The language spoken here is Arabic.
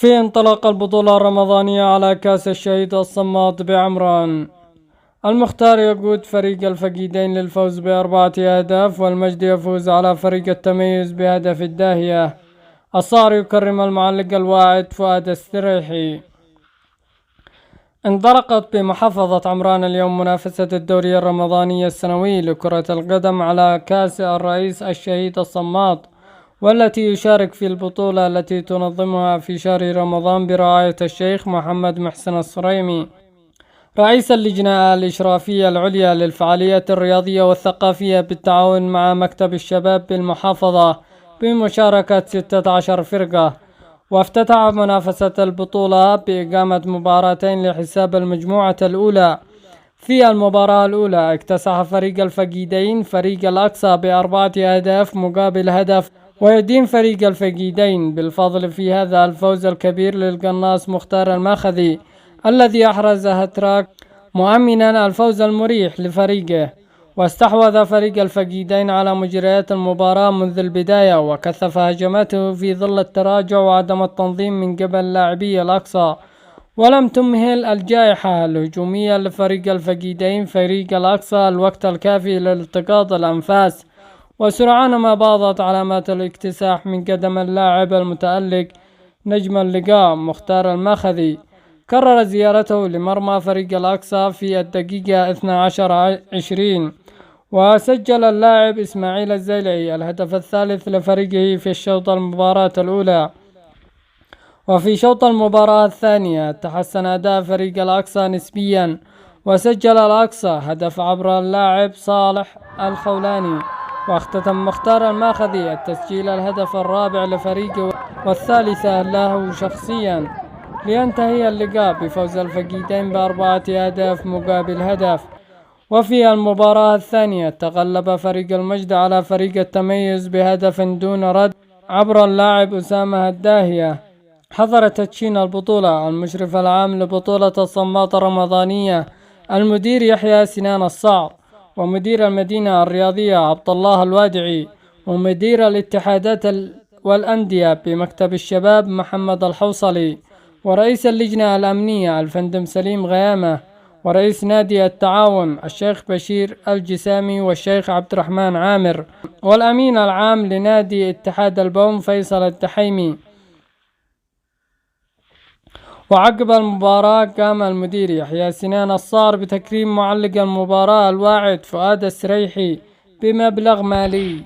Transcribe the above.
في انطلاق البطولة الرمضانية على كأس الشهيد الصماد بعمران. المختار يقود فريق الفقيدين للفوز ب4 أهداف، والمجد يفوز على فريق التميز بهدف الداهية. الصار يكرم المعلق الواعد فؤاد السريحي. انطلقت بمحافظة عمران اليوم منافسة الدوري الرمضاني السنوي لكرة القدم على كأس الرئيس الشهيد الصماد، والتي يشارك في البطولة التي تنظمها في شهر رمضان برعاية الشيخ محمد محسن الصريمي رئيس اللجنة الإشرافية العليا للفعاليات الرياضية والثقافية بالتعاون مع مكتب الشباب بالمحافظة بمشاركة 16 فرقة. وافتتح منافسة البطولة بإقامة مباراتين لحساب المجموعة الأولى. في المباراة الأولى اكتسح فريق الفقيدين فريق الأقصى ب4 أهداف مقابل هدف، ويدين فريق الفقيدين بالفضل في هذا الفوز الكبير للقناص مختار الماخذي الذي أحرز هتراك مؤمنا الفوز المريح لفريقه. واستحوذ فريق الفقيدين على مجريات المباراة منذ البداية، وكثف هجماته في ظل التراجع وعدم التنظيم من قبل لاعبي الأقصى، ولم تمهل الجائحة الهجومية لفريق الفقيدين فريق الأقصى الوقت الكافي لالتقاط الأنفاس. وسرعان ما باضت علامات الاكتساح من قدم اللاعب المتألق نجم اللقاء مختار الماخذي. كرر زيارته لمرمى فريق الأقصى في الدقيقة 12-20، وسجل اللاعب إسماعيل الزيلعي الهدف الثالث لفريقه في الشوط المباراة الأولى. وفي شوط المباراة الثانية تحسن أداء فريق الأقصى نسبيا، وسجل الأقصى هدف عبر اللاعب صالح الخولاني. واختتم مختار الماخذي التسجيل الهدف الرابع لفريقه والثالثة له شخصيا، لينتهي اللقاء بفوز الفقيدين ب4 أهداف مقابل هدف. وفي المباراة الثانية تغلب فريق المجد على فريق التميز بهدف دون رد عبر اللاعب أسامة الداهية. حضر تدشين البطولة المشرف العام لبطولة الصمات الرمضانية المدير يحيى سنان الصعب، ومدير المدينة الرياضية عبد الله الوادعي، ومدير الاتحادات والأندية بمكتب الشباب محمد الحوصلي، ورئيس اللجنة الأمنية الفندم سليم غيامة، ورئيس نادي التعاون الشيخ بشير الجسامي والشيخ عبد الرحمن عامر، والأمين العام لنادي اتحاد البوم فيصل الدحيمي. وعقب المباراة قام المدير يحيى سنان الصار بتكريم معلق المباراة الواعد فؤاد السريحي بمبلغ مالي